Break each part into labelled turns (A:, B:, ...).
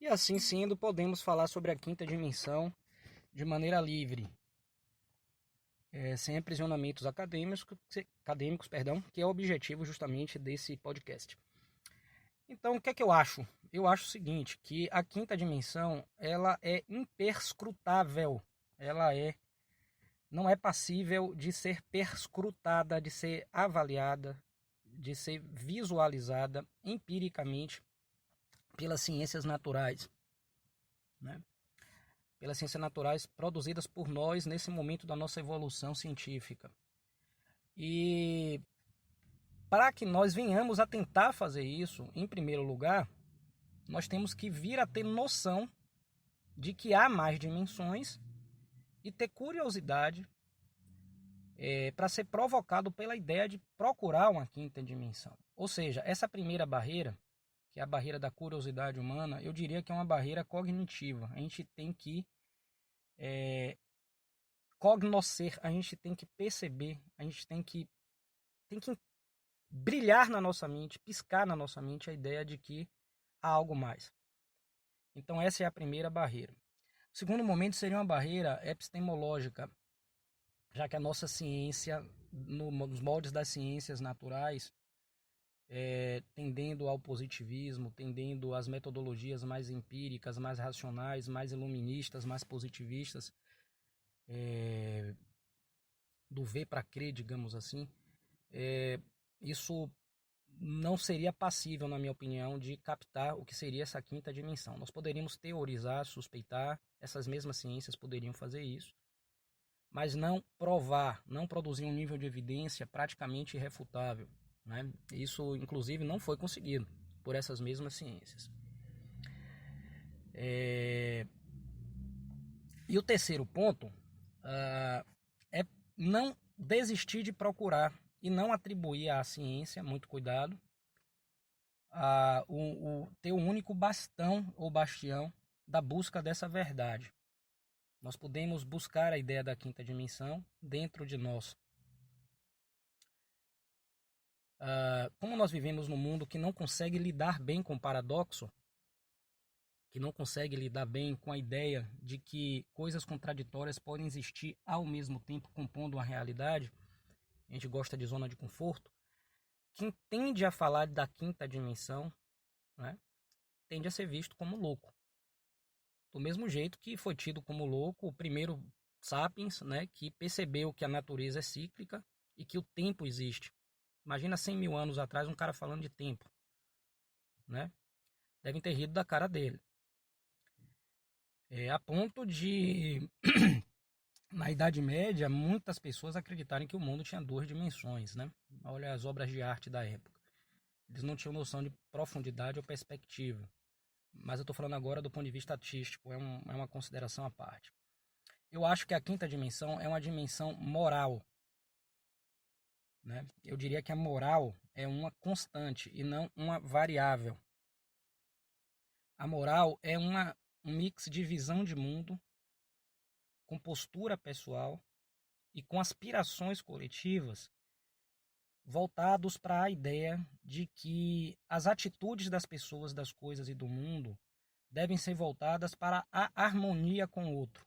A: E assim sendo, podemos falar sobre a quinta dimensão de maneira livre, sem aprisionamentos acadêmicos, que é o objetivo justamente desse podcast. Então, o que é que eu acho? Eu acho o seguinte, que a quinta dimensão, ela é imperscrutável, não é passível de ser perscrutada, de ser avaliada, de ser visualizada empiricamente pelas ciências naturais, né? Pelas ciências naturais produzidas por nós nesse momento da nossa evolução científica. E para que nós venhamos a tentar fazer isso, em primeiro lugar, nós temos que vir a ter noção de que há mais dimensões e ter curiosidade para ser provocado pela ideia de procurar uma quinta dimensão. Ou seja, essa primeira barreira, que é a barreira da curiosidade humana, eu diria que é uma barreira cognitiva. A gente tem que cognoscer, a gente tem que perceber, a gente tem que brilhar na nossa mente, piscar na nossa mente a ideia de que há algo mais. Então essa é a primeira barreira. O segundo momento seria uma barreira epistemológica, já que a nossa ciência, nos moldes das ciências naturais, tendendo ao positivismo, tendendo às metodologias mais empíricas, mais racionais, mais iluministas, mais positivistas, do ver para crer, digamos assim, isso não seria passível, na minha opinião, de captar o que seria essa quinta dimensão. Nós poderíamos teorizar, suspeitar, essas mesmas ciências poderiam fazer isso, mas não provar, não produzir um nível de evidência praticamente irrefutável, né? Isso, inclusive, não foi conseguido por essas mesmas ciências. E o terceiro ponto é não desistir de procurar e não atribuir à ciência, muito cuidado, ter um único bastão ou bastião da busca dessa verdade. Nós podemos buscar a ideia da quinta dimensão dentro de nós. Como nós vivemos num mundo que não consegue lidar bem com o paradoxo, que não consegue lidar bem com a ideia de que coisas contraditórias podem existir ao mesmo tempo compondo uma realidade, a gente gosta de zona de conforto, quem tende a falar da quinta dimensão, né, tende a ser visto como louco. Do mesmo jeito que foi tido como louco o primeiro sapiens, né, que percebeu que a natureza é cíclica e que o tempo existe. Imagina 100 mil anos atrás um cara falando de tempo, né? Devem ter rido da cara dele. A ponto de, na Idade Média, muitas pessoas acreditarem que o mundo tinha duas dimensões, né? Olha as obras de arte da época. Eles não tinham noção de profundidade ou perspectiva. Mas eu estou falando agora do ponto de vista artístico, é uma consideração à parte. Eu acho que a quinta dimensão é uma dimensão moral, né? Eu diria que a moral é uma constante e não uma variável. A moral é um mix de visão de mundo, com postura pessoal e com aspirações coletivas voltados para a ideia de que as atitudes das pessoas, das coisas e do mundo devem ser voltadas para a harmonia com o outro.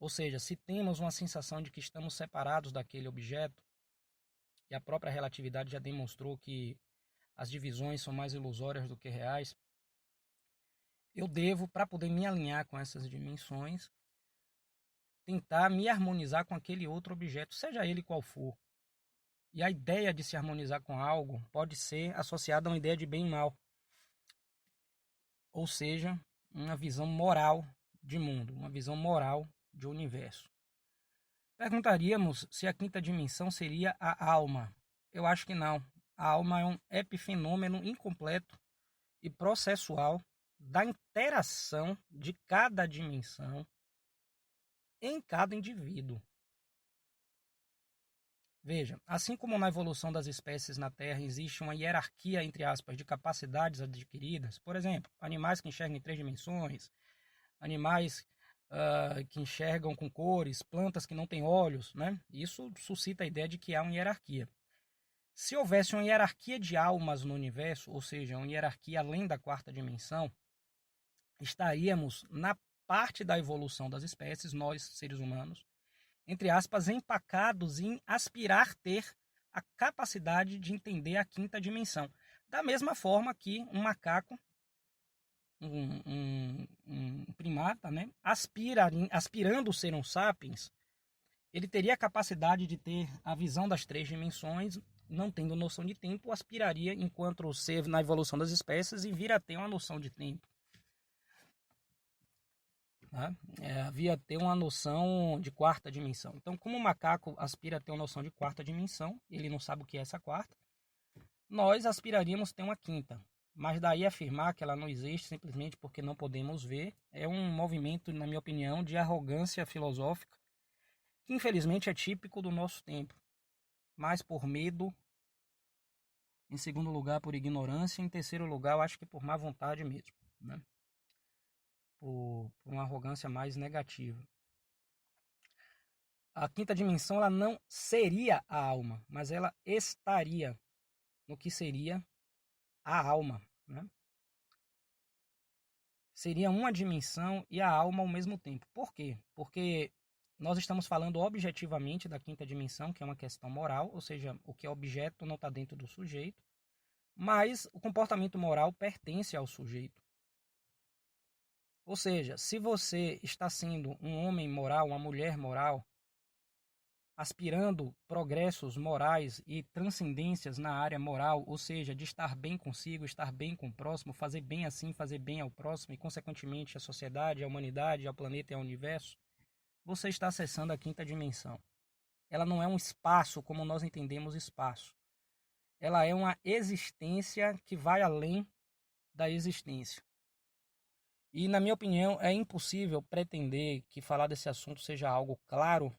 A: Ou seja, se temos uma sensação de que estamos separados daquele objeto, e a própria relatividade já demonstrou que as divisões são mais ilusórias do que reais, eu devo, para poder me alinhar com essas dimensões, tentar me harmonizar com aquele outro objeto, seja ele qual for. E a ideia de se harmonizar com algo pode ser associada a uma ideia de bem e mal. Ou seja, uma visão moral de mundo, uma visão moral de universo. Perguntaríamos se a quinta dimensão seria a alma. Eu acho que não. A alma é um epifenômeno incompleto e processual da interação de cada dimensão em cada indivíduo. Veja, assim como na evolução das espécies na Terra existe uma hierarquia, entre aspas, de capacidades adquiridas, por exemplo, animais que enxergam em 3 dimensões, animais que enxergam com cores, plantas que não têm olhos, né? Isso suscita a ideia de que há uma hierarquia. Se houvesse uma hierarquia de almas no universo, ou seja, uma hierarquia além da quarta dimensão, estaríamos na parte da evolução das espécies, nós, seres humanos, entre aspas, empacados em aspirar ter a capacidade de entender a quinta dimensão. Da mesma forma que um macaco, um primata, né, aspirando ser um sapiens, ele teria a capacidade de ter a visão das 3 dimensões, não tendo noção de tempo, aspiraria enquanto ser na evolução das espécies e vir a ter uma noção de tempo. Tá? Havia ter uma noção de 4ª dimensão. Então, como o macaco aspira a ter uma noção de 4ª dimensão, ele não sabe o que é essa 4ª, nós aspiraríamos ter uma 5ª. Mas daí afirmar que ela não existe simplesmente porque não podemos ver, é um movimento, na minha opinião, de arrogância filosófica, que infelizmente é típico do nosso tempo. Mas por medo, em segundo lugar por ignorância, em terceiro lugar eu acho que por má vontade mesmo, né? Por uma arrogância mais negativa. A 5ª dimensão ela não seria a alma, mas ela estaria no que seria a alma, né? Seria uma dimensão e a alma ao mesmo tempo. Por quê? Porque nós estamos falando objetivamente da 5ª dimensão, que é uma questão moral, ou seja, o que é objeto não está dentro do sujeito, mas o comportamento moral pertence ao sujeito. Ou seja, se você está sendo um homem moral, uma mulher moral, aspirando progressos morais e transcendências na área moral, ou seja, de estar bem consigo, estar bem com o próximo, fazer bem assim, fazer bem ao próximo e, consequentemente, à sociedade, à humanidade, ao planeta e ao universo, você está acessando a 5ª dimensão. Ela não é um espaço como nós entendemos espaço. Ela é uma existência que vai além da existência. E, na minha opinião, é impossível pretender que falar desse assunto seja algo claro,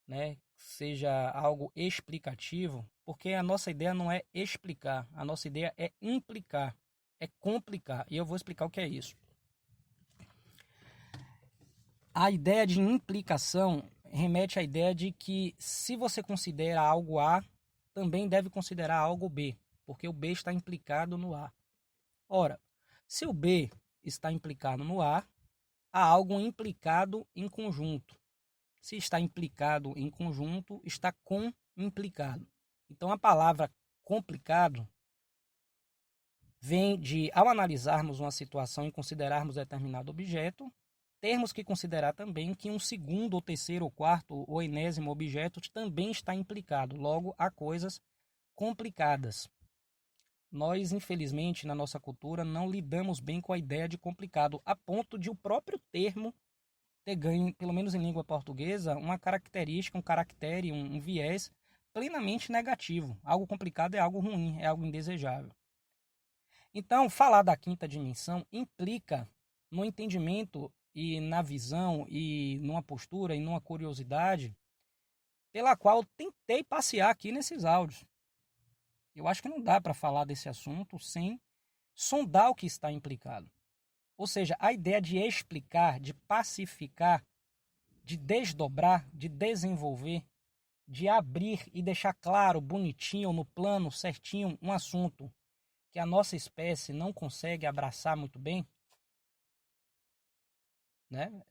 A: né, seja algo explicativo, porque a nossa ideia não é explicar, a nossa ideia é implicar, é complicar, e eu vou explicar o que é isso. A ideia de implicação remete à ideia de que se você considera algo A, também deve considerar algo B, porque o B está implicado no A. Ora, se o B está implicado no A, há algo implicado em conjunto. Se está implicado em conjunto, está com-implicado. Então, a palavra complicado vem de, ao analisarmos uma situação e considerarmos determinado objeto, termos que considerar também que um segundo, ou terceiro, ou quarto, ou enésimo objeto também está implicado. Logo, há coisas complicadas. Nós, infelizmente, na nossa cultura, não lidamos bem com a ideia de complicado, a ponto de o próprio termo ter ganho, pelo menos em língua portuguesa, uma característica, um caractere, um viés plenamente negativo. Algo complicado é algo ruim, é algo indesejável. Então, falar da 5ª dimensão implica no entendimento e na visão e numa postura e numa curiosidade pela qual eu tentei passear aqui nesses áudios. Eu acho que não dá para falar desse assunto sem sondar o que está implicado. Ou seja, a ideia de explicar, de pacificar, de desdobrar, de desenvolver, de abrir e deixar claro, bonitinho, no plano, certinho, um assunto que a nossa espécie não consegue abraçar muito bem, né?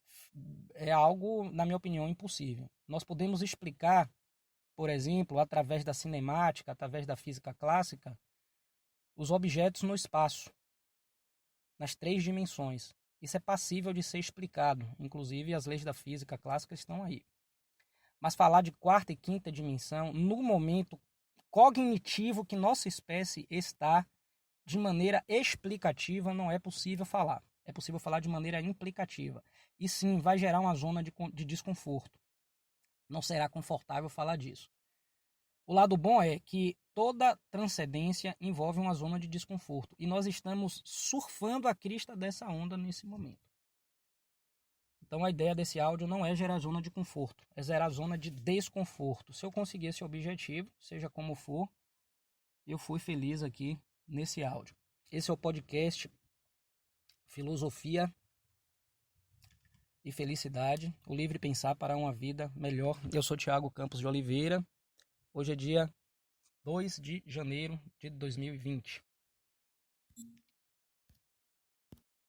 A: É algo, na minha opinião, impossível. Nós podemos explicar, por exemplo, através da cinemática, através da física clássica, os objetos no espaço, nas 3 dimensões. Isso é passível de ser explicado, inclusive as leis da física clássica estão aí. Mas falar de 4ª e 5ª dimensão, no momento cognitivo que nossa espécie está, de maneira explicativa, não é possível falar. É possível falar de maneira implicativa. E sim, vai gerar uma zona de desconforto. Não será confortável falar disso. O lado bom é que toda transcendência envolve uma zona de desconforto. E nós estamos surfando a crista dessa onda nesse momento. Então a ideia desse áudio não é gerar zona de conforto, é gerar zona de desconforto. Se eu conseguir esse objetivo, seja como for, eu fui feliz aqui nesse áudio. Esse é o podcast Filosofia e Felicidade, o livre pensar para uma vida melhor. Eu sou Thiago Campos de Oliveira. Hoje é dia 2 de janeiro de 2020.